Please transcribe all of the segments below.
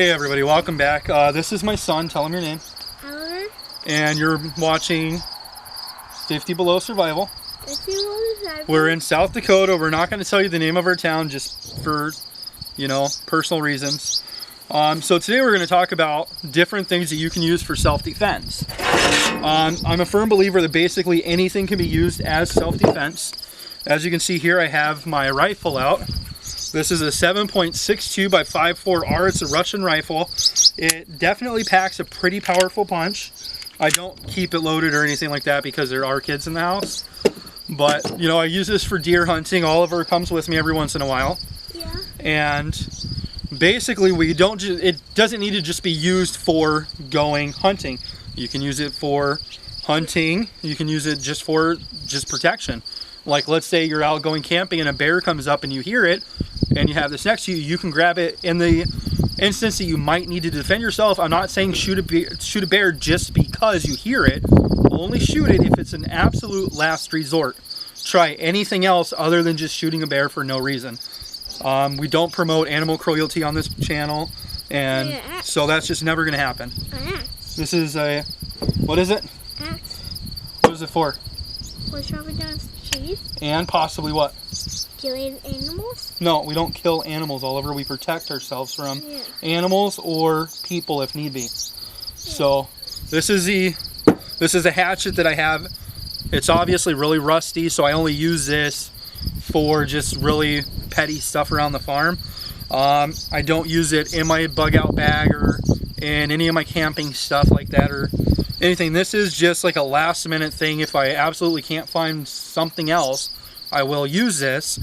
Hey everybody, welcome back. This is my son. Tell him your name. Eleanor. And you're watching 50 Below Survival. 50 Below Survival. We're in South Dakota. We're not going to tell you the name of our town just for, personal reasons. So today we're going to talk about different things that you can use for self-defense. I'm a firm believer that basically anything can be used as self-defense. As you can see here, I have my rifle out. This is a 7.62 by 5.4R. It's a Russian rifle. It definitely packs a pretty powerful punch. I don't keep it loaded or anything like that because there are kids in the house. But, I use this for deer hunting. Oliver comes with me every once in a while. Yeah. And basically, it doesn't need to just be used for going hunting. You can use it for hunting. You can use it just for protection. Like, let's say you're out going camping and a bear comes up and you hear it and you have this next to you, you can grab it in the instance that you might need to defend yourself. I'm not saying shoot a bear just because you hear it. Only shoot it if it's an absolute last resort. Try anything else other than just shooting a bear for no reason. We don't promote animal cruelty on this channel, and so that's just never going to happen. This is a, what is it? Axe. What is it for? For chopping down trees. And possibly what? Killing animals? No, we don't kill animals, Oliver. We protect ourselves from animals or people if need be. So this is a hatchet that I have. It's obviously really rusty, so I only use this for just really petty stuff around the farm. I don't use it in my bug out bag or in any of my camping stuff like that or anything. This is just like a last minute thing. If I absolutely can't find something else, I will use this.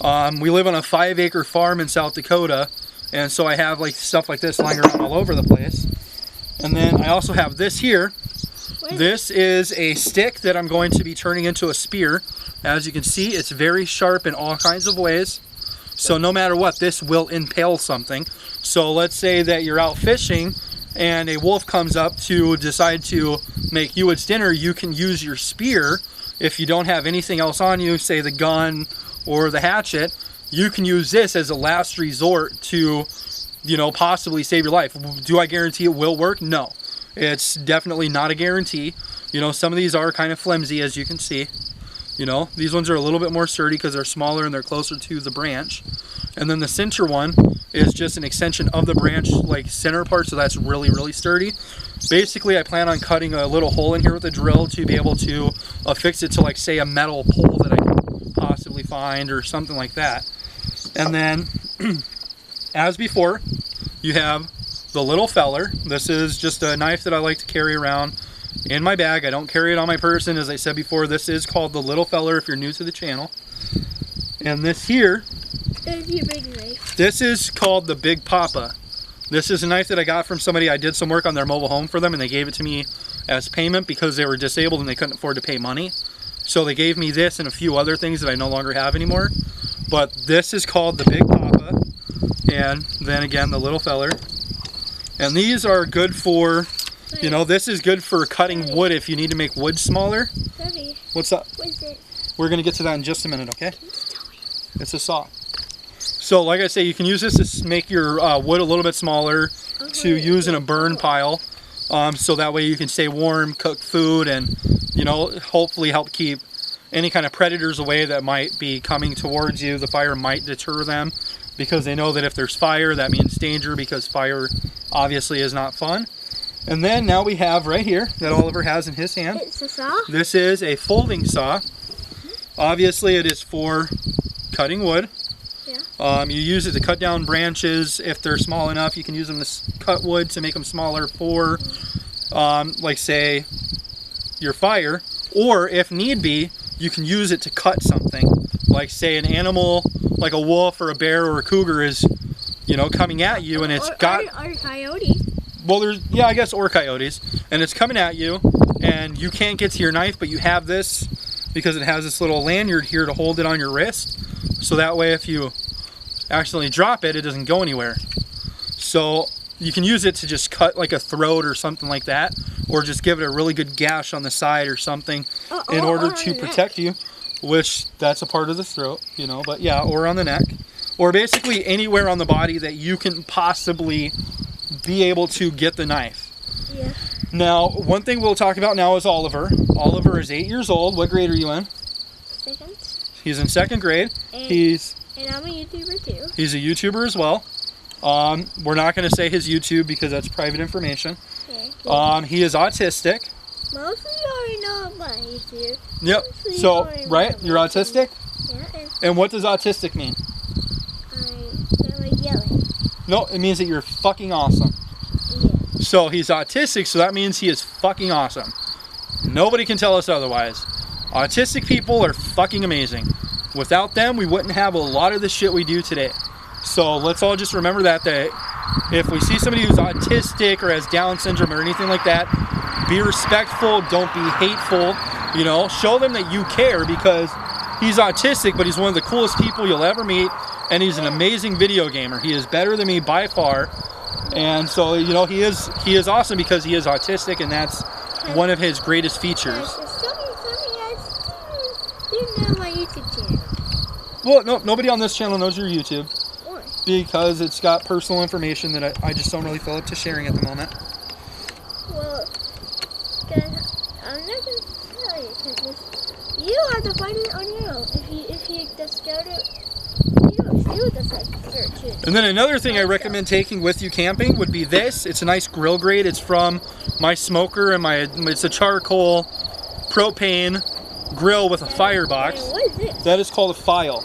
We live on a 5-acre farm in South Dakota, and so I have like stuff like this lying around all over the place. And then I also have this here. This is a stick that I'm going to be turning into a spear. As you can see, it's very sharp in all kinds of ways. So no matter what, this will impale something. So let's say that you're out fishing and a wolf comes up to decide to make you its dinner. You can use your spear. If you don't have anything else on you, say the gun or the hatchet, you can use this as a last resort to, possibly save your life. Do I guarantee it will work? No. It's definitely not a guarantee. Some of these are kind of flimsy, as you can see. These ones are a little bit more sturdy because they're smaller and they're closer to the branch. And then the center one is just an extension of the branch, like center part, so that's really, really sturdy. Basically, I plan on cutting a little hole in here with a drill to be able to affix it to, like, say, a metal pole that I can possibly find or something like that. And then, as before, you have the little feller. This is just a knife that I like to carry around in my bag. I don't carry it on my person. As I said before, this is called the little feller if you're new to the channel. And this here, your big knife. This is called the Big Papa. This is a knife that I got from somebody. I did some work on their mobile home for them, and they gave it to me as payment because they were disabled and they couldn't afford to pay money. So they gave me this and a few other things that I no longer have anymore. But this is called the Big Papa, and then again the little feller. And these are good for, this is good for cutting wood if you need to make wood smaller. Daddy. What's up? What is it? We're going to get to that in just a minute, okay? It's a saw. So, like I say, you can use this to make your wood a little bit smaller to use in a burn pile. So that way you can stay warm, cook food, and, hopefully help keep any kind of predators away that might be coming towards you. The fire might deter them because they know that if there's fire, that means danger because fire obviously is not fun. And then now we have right here that Oliver has in his hand. It's a saw? This is a folding saw. Obviously it is for cutting wood. Yeah. You use it to cut down branches if they're small enough. You can use them to cut wood to make them smaller for, like say, your fire. Or if need be, you can use it to cut something. Like say an animal, like a wolf or a bear or a cougar is, coming at you and it's got... Or coyote. Well, I guess, or coyotes. And it's coming at you and you can't get to your knife, but you have this because it has this little lanyard here to hold it on your wrist. So that way if you accidentally drop it, it doesn't go anywhere. So you can use it to just cut like a throat or something like that, or just give it a really good gash on the side or something in order to protect you, which that's a part of the throat, but yeah, or on the neck, or basically anywhere on the body that you can possibly be able to get the knife. Yeah. Now, one thing we'll talk about now is Oliver. Oliver is 8 years old. What grade are you in? Second. He's in 2nd grade. And I'm a YouTuber too. He's a YouTuber as well. We're not going to say his YouTube because that's private information. Okay. He is autistic. Most of you already know about YouTube. Yep. Most of you So, already know right? about You're autistic? Yeah, And what does autistic mean? I'm like yelling. No, it means that you're fucking awesome. Yeah. So he's autistic, so that means he is fucking awesome. Nobody can tell us otherwise. Autistic people are fucking amazing. Without them, we wouldn't have a lot of the shit we do today. So let's all just remember that if we see somebody who's autistic or has Down syndrome or anything like that, be respectful, don't be hateful, you know, show them that you care because he's autistic, but he's one of the coolest people you'll ever meet, and he's an amazing video gamer. He is better than me by far, and so, you know, he is awesome because he is autistic, and that's one of his greatest features. You know my YouTube channel. Well, no, nobody on this channel knows your YouTube Why? because it's got personal information that I just don't really feel up to sharing at the moment. Well, I'm not going to tell you because you have to find it on your own. If you just go to, you just have to search it. And then another thing I recommend taking with you camping would be this. It's a nice grill grate. It's from my smoker and it's a charcoal propane grill with a firebox. What is this? That is called a file.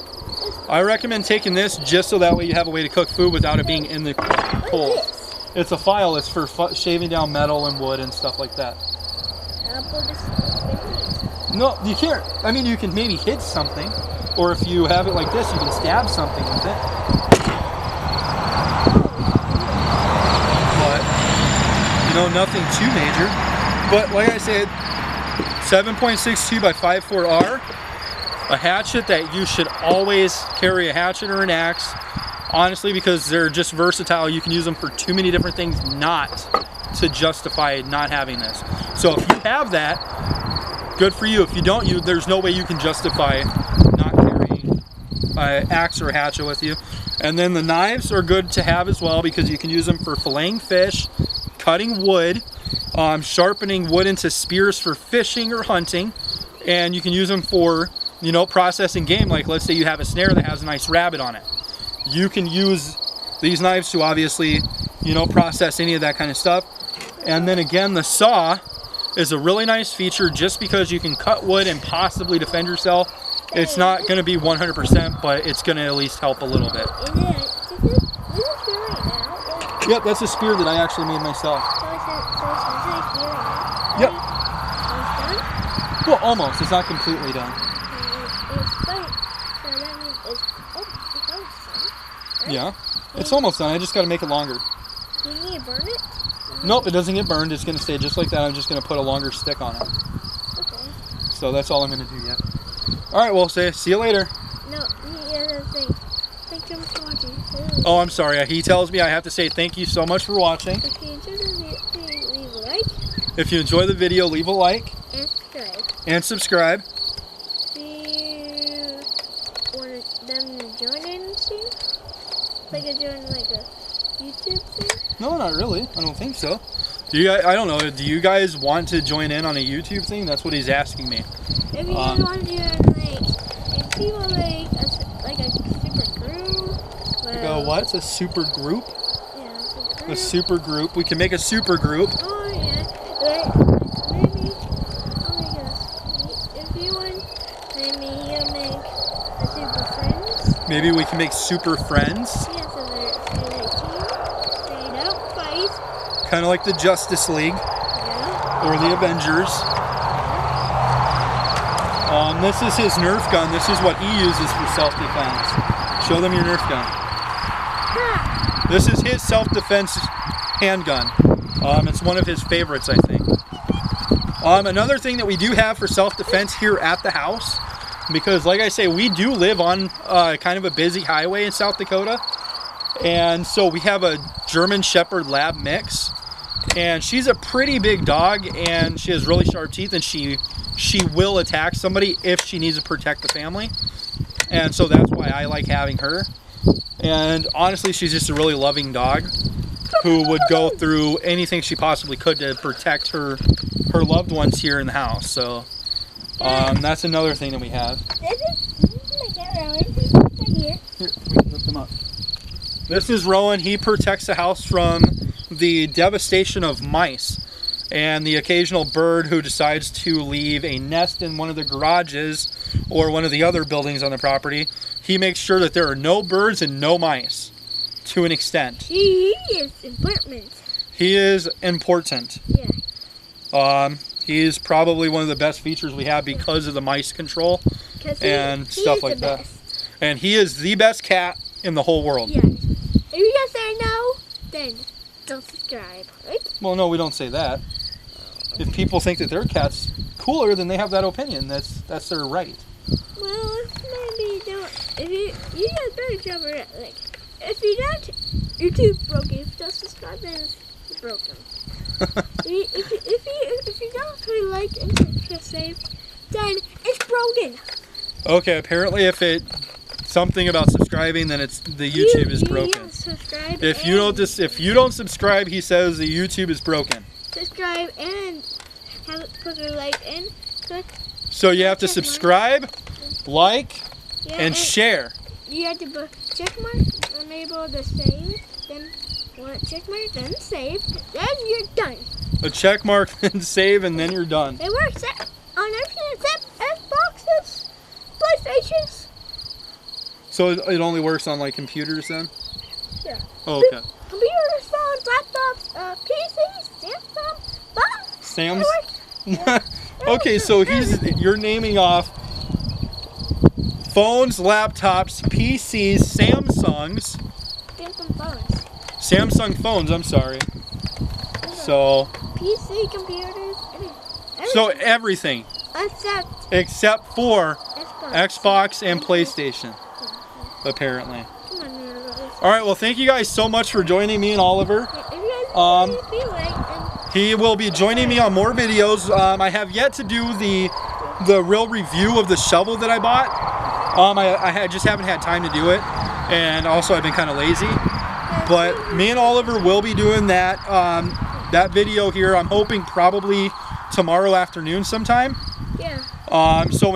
I recommend taking this just so that way you have a way to cook food without it being in the What coals. is this? It's a file. It's for shaving down metal and wood and stuff like that. Apple just No, you can't. I mean, you can maybe hit something, or if you have it like this, you can stab something with it. But, you know, nothing too major. But like I said, 7.62 by 5.4R, a hatchet that you should always carry, a hatchet or an axe, honestly, because they're just versatile. You can use them for too many different things not to justify not having this. So if you have that, good for you. If you don't, there's no way you can justify not carrying an axe or a hatchet with you. And then the knives are good to have as well because you can use them for filleting fish, cutting wood, sharpening wood into spears for fishing or hunting, and you can use them for, you know, processing game. Like let's say you have a snare that has a nice rabbit on it. You can use these knives to obviously, you know, process any of that kind of stuff. And then again, the saw is a really nice feature just because you can cut wood and possibly defend yourself. It's not going to be 100%, but it's going to at least help a little bit. Is it right now? Yep, that's a spear that I actually made myself. So it's here right now? Yep. It's done? Well, almost. It's not completely done. It's done. So that means it's almost done. Right? Yeah, it's almost done. I just got to make it longer. Do you need to burn it? Nope, it doesn't get burned. It's going to stay just like that. I'm just going to put a longer stick on it. Okay. So that's all I'm going to do yet. All right, well, see you later. No, the other thing. Thank you for watching. Oh, I'm sorry. He tells me I have to say thank you so much for watching. If you enjoyed the video, please leave a like If you enjoy the video, leave a like and subscribe. and subscribe. Do you want them to join in soon? Like join like a YouTube thing? No, not really. I don't think so. I don't know. Do you guys want to join in on a YouTube thing? That's what he's asking me. If you guys want to do if people like a super group. Well, What? A super group? Yeah, A super group. We can make a super group. Oh yeah. Maybe. Oh my gosh. If you want, maybe you'll make a super friends. Maybe we can make super friends. Yeah, so they're team. Straight up fight. Kind of like the Justice League Yeah. or the Avengers. This is his Nerf gun. This is what he uses for self-defense. Show them your Nerf gun. Ha! This is his self-defense handgun. It's one of his favorites, I think. Another thing that we do have for self-defense here at the house, because like I say, we do live on kind of a busy highway in South Dakota. And so we have a German Shepherd Lab mix. And she's a pretty big dog, and she has really sharp teeth, and she will attack somebody if she needs to protect the family. And so that's why I like having her. And honestly, she's just a really loving dog. who would go through anything she possibly could to protect her loved ones here in the house. So that's another thing that we have. Here, we can lift them up. This is Rowan. He protects the house from the devastation of mice and the occasional bird who decides to leave a nest in one of the garages or one of the other buildings on the property. He makes sure that there are no birds and no mice, to an extent. He is important. He is important. Yeah. He's probably one of the best features we have because of the mice control and stuff like that. And he is the best cat in the whole world. Yeah. If you guys say no, then don't subscribe, right? Well, no, we don't say that. If people think that their cat's cooler, then they have that opinion. That's their right. Well, maybe don't. If you guys better jump around. Like, if you don't, YouTube's broken. If you don't subscribe, then it's broken. if you don't really like and save, then it's broken. Okay, apparently if something about subscribing, then it's the YouTube is broken. If you don't subscribe, he says the YouTube is broken. Subscribe and put a like in. So you have to subscribe, like, and share. You have to put check mark, enable the save, then check mark, then save, then you're done. A check mark, then save, and then you're done. It works on everything except Xboxes, PlayStations. So it only works on like computers then? Yeah. Oh, okay. Computers, phones, laptops, PCs, Samsung, Sam's? Okay, so you're naming off phones, laptops, PCs, Samsungs. Samsung phones, I'm sorry. So PC, computers, everything. So everything. Except for Xbox and PlayStation. Apparently. Alright, well thank you guys so much for joining me and Oliver. He will be joining me on more videos. I have yet to do the real review of the shovel that I bought. I just haven't had time to do it, and also I've been kind of lazy. But me and Oliver will be doing that that video here. I'm hoping probably tomorrow afternoon sometime. Yeah. So when